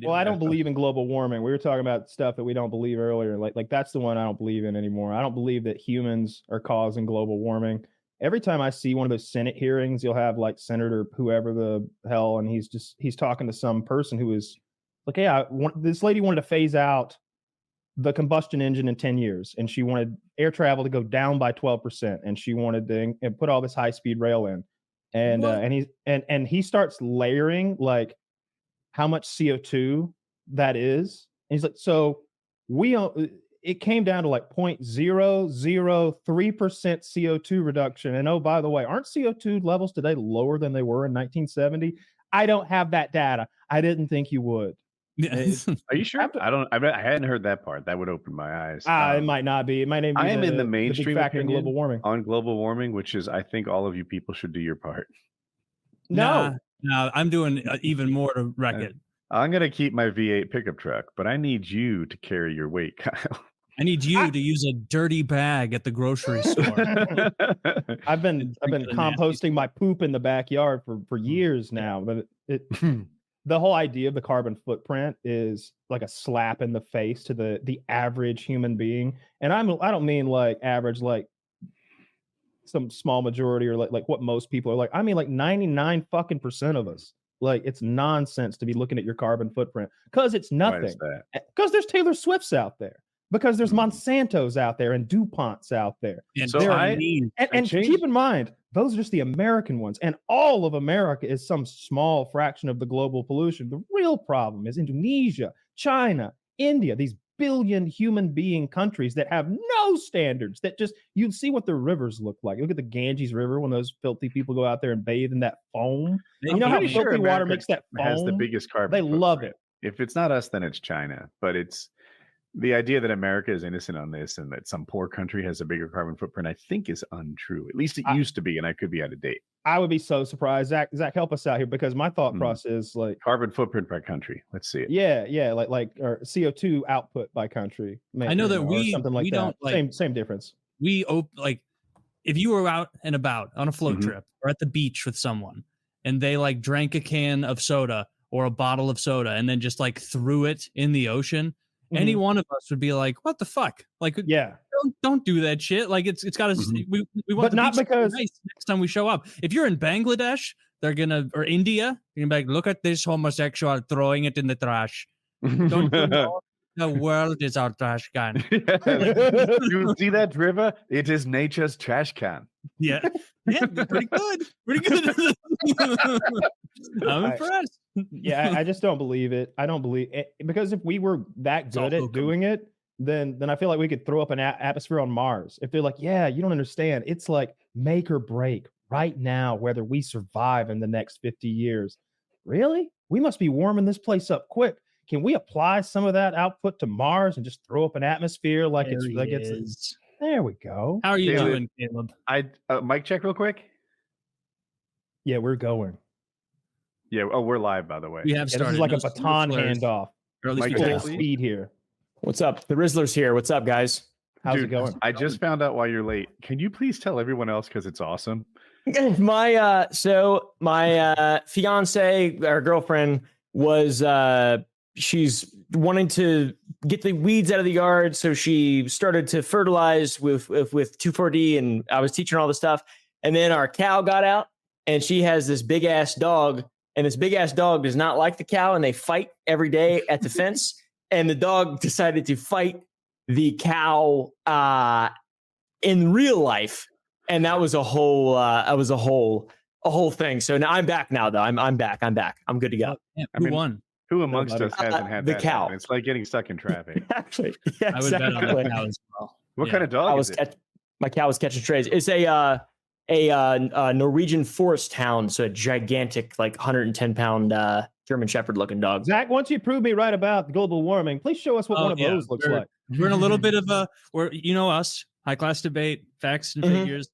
Well, I don't believe in global warming. We were talking about stuff that we don't believe earlier. Like that's the one I don't believe in anymore. I don't believe that humans are causing global warming. Every time I see one of those Senate hearings, you'll have like Senator whoever the hell, and he's talking to some person who is like, yeah, this lady wanted to phase out the combustion engine in 10 years, and she wanted air travel to go down by 12%, and she wanted to and put all this high speed rail in, and he starts layering like how much CO2 that is. And he's like, so it came down to like 0.003% CO2 reduction. And oh, by the way, aren't CO2 levels today lower than they were in 1970? I don't have that data. I didn't think you would. Are you sure? I hadn't heard that part. That would open my eyes. It might not be. It might not be. I am in the mainstream factor in global warming. On global warming, which is, I think all of you people should do your part. No, I'm doing even more to wreck it. I'm going to keep my V8 pickup truck, but I need you to carry your weight, Kyle. I need you to use a dirty bag at the grocery store. I've been composting my poop in the backyard for years now, but the whole idea of the carbon footprint is like a slap in the face to the average human being. And I don't mean like average, like some small majority or like what most people are like. I mean like 99% of us. Like it's nonsense to be looking at your carbon footprint because it's nothing. Because there's Taylor Swifts out there. Because there's Monsantos out there and DuPonts out there. And so keep in mind, those are just the American ones. And all of America is some small fraction of the global pollution. The real problem is Indonesia, China, India, these billion human being countries that have no standards, that just, you see what their rivers look like. Look at the Ganges River when those filthy people go out there and bathe in that foam. You know how filthy water makes that foam? Has the biggest carbon They footprint. love it. If it's not us, then it's China. But it's the idea that America is innocent on this and that some poor country has a bigger carbon footprint, I think is untrue. At least it used to be, and I could be out of date. I would be so surprised. Zach, help us out here, because my thought process is like carbon footprint by country. Let's see it. Yeah, like or CO2 output by country. Maybe, I know that something like that. Don't same difference. Like if you were out and about on a float trip or at the beach with someone, and they like drank a can of soda or a bottle of soda and then just like threw it in the ocean. Any one of us would be like, "What the fuck?" Like, don't do that shit. Like, it's got to. We want, but not because nice next time we show up. If you're in Bangladesh, they're gonna, or India, you're gonna be like, "Look at this homosexual throwing it in the trash." Don't you know the world is our trash can? You see that river? It is nature's trash can. Yeah, pretty good. I'm impressed. Yeah, I just don't believe it. I don't believe it, because if we were that good at doing it, then I feel like we could throw up an atmosphere on Mars. If they're like, yeah, you don't understand. It's like make or break right now whether we survive in the next 50 years. Really? We must be warming this place up quick. Can we apply some of that output to Mars and just throw up an atmosphere like it's there we go. How are you doing, Caleb? Mic check real quick. Yeah, we're going. Yeah. Oh, we're live, by the way. We have started. This is like a baton handoff. Or at least full speed here. What's up? The Rizzler's here. What's up, guys? How's it going? I just found out why you're late. Can you please tell everyone else, because it's awesome? My fiance or girlfriend was she's wanting to get the weeds out of the yard, so she started to fertilize with 2,4-D, and I was teaching her all the stuff. And then our cow got out, and she has this big ass dog. And this big ass dog does not like the cow, and they fight every day at the fence. And the dog decided to fight the cow in real life, and that was a whole thing. So now I'm back. Now though, I'm back. I'm good to go. Who won? Who amongst us hasn't had the that cow? Happen? It's like getting stuck in traffic. Actually, I would bet on the cow as well. What kind of dog is it? My cow was catching strays. It's a Norwegian forest hound, so a gigantic, like 110-pound German Shepherd looking dog. Zach, once you prove me right about global warming, please show us what one of those looks like. We're in a little bit of us, high class debate, facts and figures.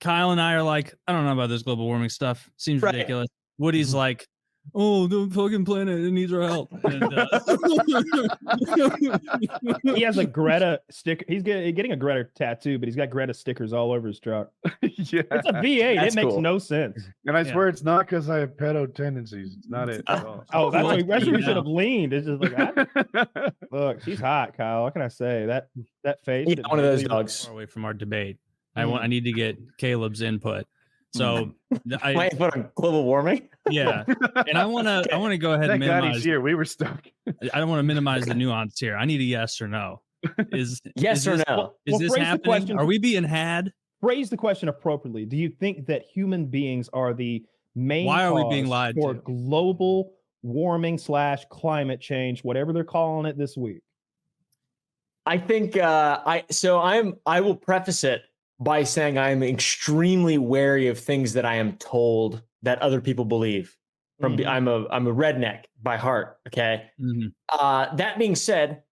Kyle and I are like, I don't know about this global warming stuff. Seems ridiculous. Woody's like, oh, the fucking planet, it needs our help. And, He has a Greta sticker. He's getting a Greta tattoo, but he's got Greta stickers all over his truck. Yeah. It's a V8. That's It makes cool. no sense. And I swear it's not because I have pedo tendencies. It's not it at all. Oh, that's Well, where you we should know. have leaned. It's just like, look, she's hot, Kyle. What can I say? That face. Yeah, one of those dogs. far away from our debate. I need to get Caleb's input. So My input on global warming. yeah, and I want to go ahead and Thank God he's minimize. here. We were stuck. I don't want to minimize the nuance here. I need a yes or no. Yes is or this, no? Is Well, this phrase the happening? question- Are we being had? Phrase the question appropriately. Do you think that human beings are the main Why are we cause being lied for to? global warming / climate change, whatever they're calling it this week? I think I will preface it by saying I am extremely wary of things that I am told that other people believe. Mhm. I'm a redneck by heart. Okay. Mhm. That being said,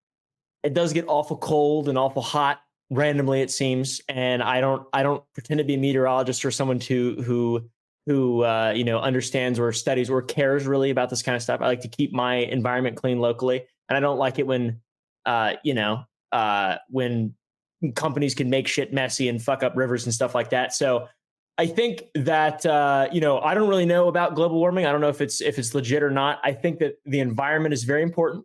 it does get awful cold and awful hot randomly, it seems. And I don't pretend to be a meteorologist or someone who understands or studies or cares really about this kind of stuff. I like to keep my environment clean locally, and I don't like it when when companies can make shit messy and fuck up rivers and stuff like that. So I think that I don't really know about global warming. I don't know if it's legit or not. I think that the environment is very important.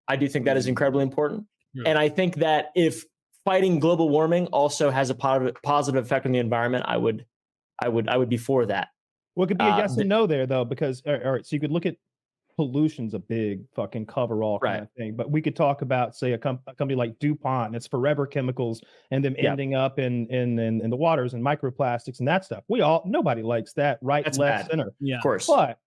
I do think that is incredibly important. Yeah. And I think that if fighting global warming also has a positive effect on the environment, I would be for that. Well, it could be a yes and no there, though, because all right, so you could look at pollution's a big fucking coverall kind of thing, but we could talk about, say, a company like DuPont, and it's forever chemicals, and them ending up in the waters and microplastics and that stuff. Nobody likes that, right, That's left, bad. center. Yeah. Of course. But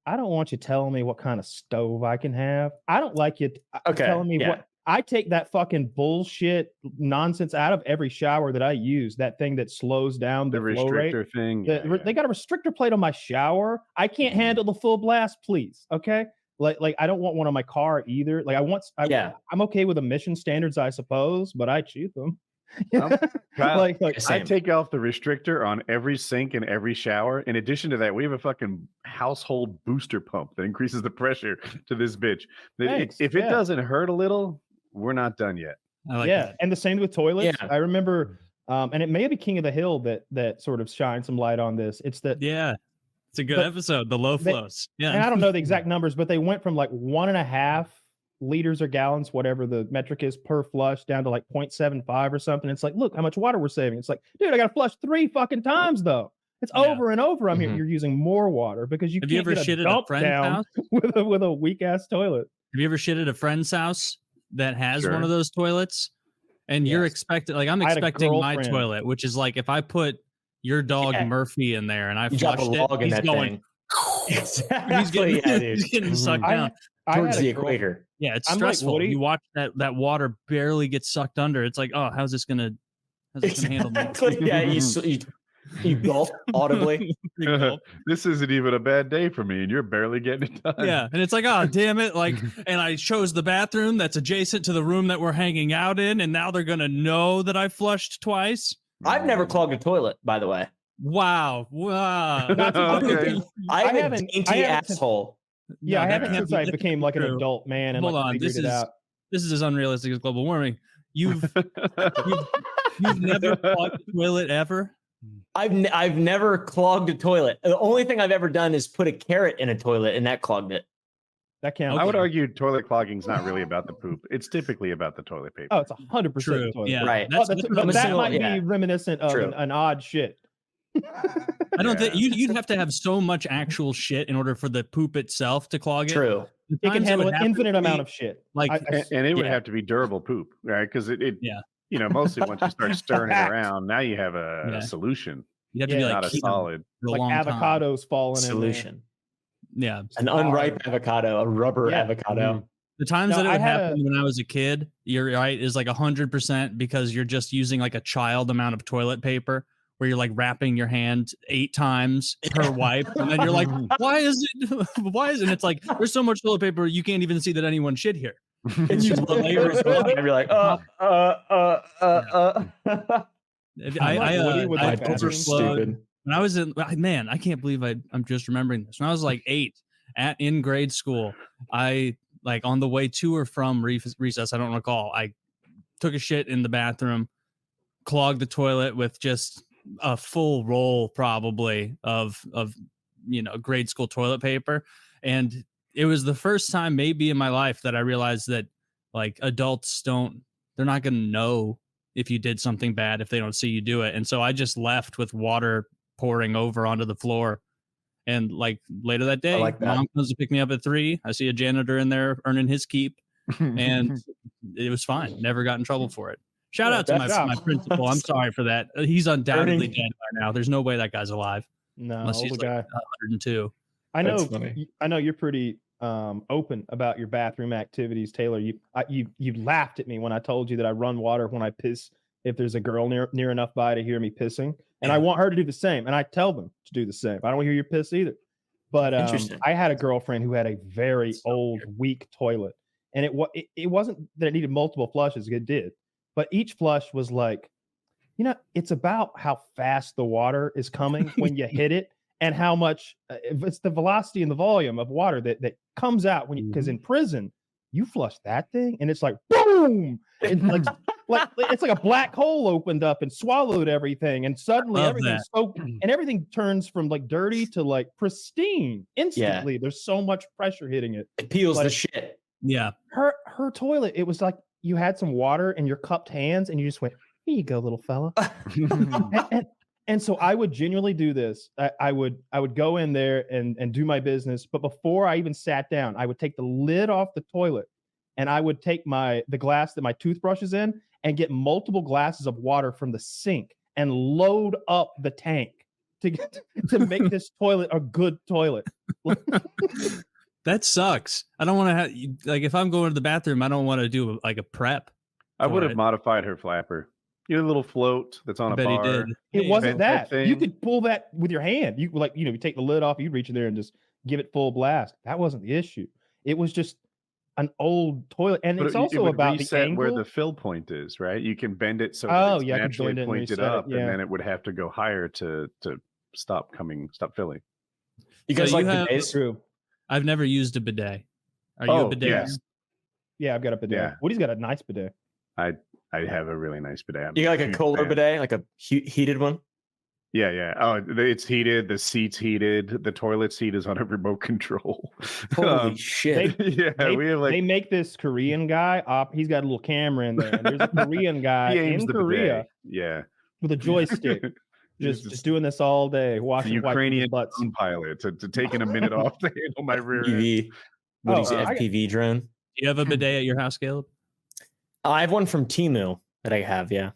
I don't want you telling me what kind of stove I can have. I don't like you telling me what. I take that fucking bullshit nonsense out of every shower that I use. That thing that slows down the flow rate. restrictor thing. They got a restrictor plate on my shower. I can't handle the full blast, please. Okay. Like I don't want one on my car either. Like I'm okay with emission standards, I suppose, but I cheat them. Kyle, like I take off the restrictor on every sink and every shower. In addition to that, we have a fucking household booster pump that increases the pressure to this bitch. If it doesn't hurt a little, we're not done yet. I like that. And the same with toilets. Yeah. I remember, and it may be King of the Hill that sort of shines some light on this. It's that It's a good episode. The low flows. and I don't know the exact numbers, but they went from like 1.5 liters or gallons, whatever the metric is, per flush, down to like 0.75 or something. It's like, look how much water we're saving. It's like, dude, I got to flush 3 fucking times though. It's over and over. You're using more water because you Have can't you ever get shit a at a dump friend's down house? with a weak ass toilet. Have you ever shit at a friend's house that has Sure. one of those toilets? And you're expecting, like, I'm I had a expecting my girlfriend. toilet, which is like if I put your dog Murphy in there and I You drop a flushed log it, in he's that going. thing. He's getting, he's getting sucked down. I Towards had the a girl- equator. Yeah, it's I'm like stressful. Woody. You watch that water barely get sucked under. It's like, oh, how's this gonna handle me? Exactly. Yeah, you gulp audibly. Big gulp. This isn't even a bad day for me, and you're barely getting it done. Yeah, and it's like, oh, damn it! Like, and I chose the bathroom that's adjacent to the room that we're hanging out in, and now they're gonna know that I flushed twice. I've never clogged a toilet, by the way. Wow! Okay. I have a haven't- dainty I haven't- asshole. Yeah, I that haven't can't since be- I that became can't like be an true. adult man and Hold like on, figured it out. This is as unrealistic as global warming. You've never clogged a toilet ever. I've never clogged a toilet. The only thing I've ever done is put a carrot in a toilet, and that clogged it. That counts. I would argue toilet clogging is not really about the poop. It's typically about the toilet paper. Oh, it's 100% True. toilet. Yeah. Right. That's, But that's what I'm that saying. might yeah. be reminiscent of True. an odd shit. I don't think you'd have to have so much actual shit in order for the poop itself to clog it. True. The It can times handle would an happen infinite to amount me, of shit. like And it would Yeah. have to be durable poop, right? Because it Yeah. Mostly once you start stirring it around, now you have Yeah. a solution, you'd have to Yeah. be like not a keto solid. for a Like long time. avocados falling Solution. Yeah. An unripe avocado, a rubber Yeah. avocado. The times No, that it I would had happen when I was a kid, you're right, is like 100% because you're just using like a child amount of toilet paper where you're like wrapping your hand 8 times per wipe. And then you're like, why is it? And it's like, there's so much toilet paper, you can't even see that anyone shit here. It's just the layers of it, and you're like, Woody, would I the bathroom- overflowed. stupid. When I was I can't believe I'm just remembering this. When I was like 8 in grade school, I like on the way to or from recess, I don't recall. I took a shit in the bathroom, clogged the toilet with just a full roll probably of grade school toilet paper. And it was the first time maybe in my life that I realized that like adults they're not going to know if you did something bad if they don't see you do it. And so I just left with water pouring over onto the floor. And like later that day, Mom comes to pick me up at 3. I see a janitor in there earning his keep, and it was fine. Never got in trouble for it. Shout out to my principal. I'm sorry for that. He's undoubtedly dead by now. There's no way that guy's alive. No, unless he's older like guy. 102. I know you're pretty open about your bathroom activities, Taylor. You laughed at me when I told you that I run water when I piss if there's a girl near enough by to hear me pissing, and I want her to do the same, and I tell them to do the same. I don't want to hear your piss either. But I had a girlfriend who had a very old, weak toilet, and it wasn't that it needed multiple flushes. It did, but each flush was like, it's about how fast the water is coming when you hit it, and how much it's the velocity and the volume of water that comes out when because in prison you flush that thing and it's like boom, and like it's like a black hole opened up and swallowed everything, and suddenly everything's and everything turns from like dirty to like pristine instantly. There's so much pressure hitting it. It peels the shit. Yeah. Her toilet, it was like you had some water in your cupped hands and you just went, here you go, little fella. and so I would genuinely do this. I would go in there and do my business. But before I even sat down, I would take the lid off the toilet and I would take the glass that my toothbrush is in and get multiple glasses of water from the sink and load up the tank to make this toilet a good toilet. That sucks. I don't want to have like if I'm going to the bathroom, I don't want to do like a prep. I would have modified her flapper. You know, a little float that's on a bar. He did. It wasn't that. You could pull that with your hand. You you take the lid off, you reach in there and just give it full blast. That wasn't the issue. It was just an old toilet, and it's also about the angle where the fill point is, right? You can bend it so that it's naturally pointed up, and then it would have to go higher to stop filling. You guys like bidets? True. I've never used a bidet. Are you a bidet? Yeah, I've got a bidet. Yeah. Woody's got a nice bidet. I have a really nice bidet. You got like a Kohler bidet, like a heated one? Yeah. Oh, it's heated. The seat's heated. The toilet seat is on a remote control. Holy shit! They make this Korean guy. He's got a little camera in there. And there's a Korean guy in Korea, with a joystick, just doing this all day, washing Ukrainian butts. drone pilot to taking a minute off to handle my rear end. Woody's FPV drone. Do you have a bidet at your house, Caleb? I have one from Temu that I have. Yeah.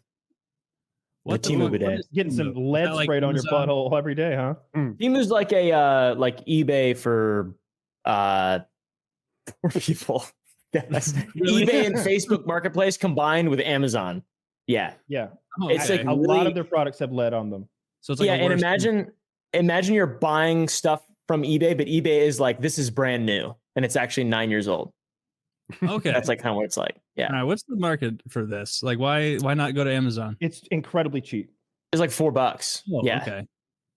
What the Temu bidet? Getting some lead sprayed on your butthole every day, huh? Temu's like a like eBay for poor people. Really? eBay and Facebook Marketplace combined with Amazon. Yeah. Oh, it's like a lot of their products have lead on them. So it's like and imagine you're buying stuff from eBay, but eBay is like, this is brand new and it's actually 9 years old. Okay. That's like kind of what it's like. Yeah. All right, what's the market for this? Like why not go to Amazon? It's incredibly cheap. It's like $4. Oh, yeah. Okay.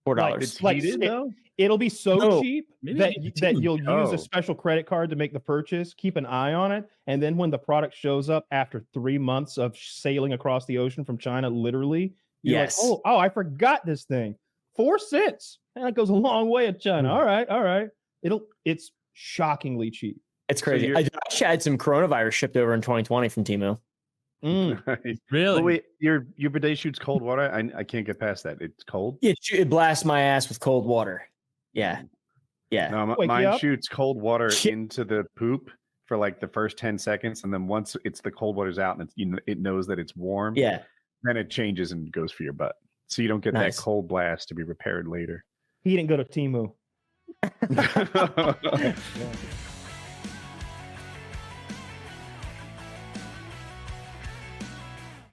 $4. It's heated though? It'll be so cheap that Maybe you'll use a special credit card to make the purchase. Keep an eye on it, and then when the product shows up after 3 months of sailing across the ocean from China, literally, you're like, oh, I forgot this thing. 4 cents. That goes a long way in China. All right. It's shockingly cheap. It's crazy. I actually had some coronavirus shipped over in 2020 from Temu. Really? Well, wait, your bidet shoots cold water? I can't get past that. It's cold? It blasts my ass with cold water. Yeah. No, mine shoots cold water into the poop for like the first 10 seconds. And then once the cold water's out and it knows that it's warm, then it changes and goes for your butt. So you don't get that cold blast to be repaired later. He didn't go to Temu.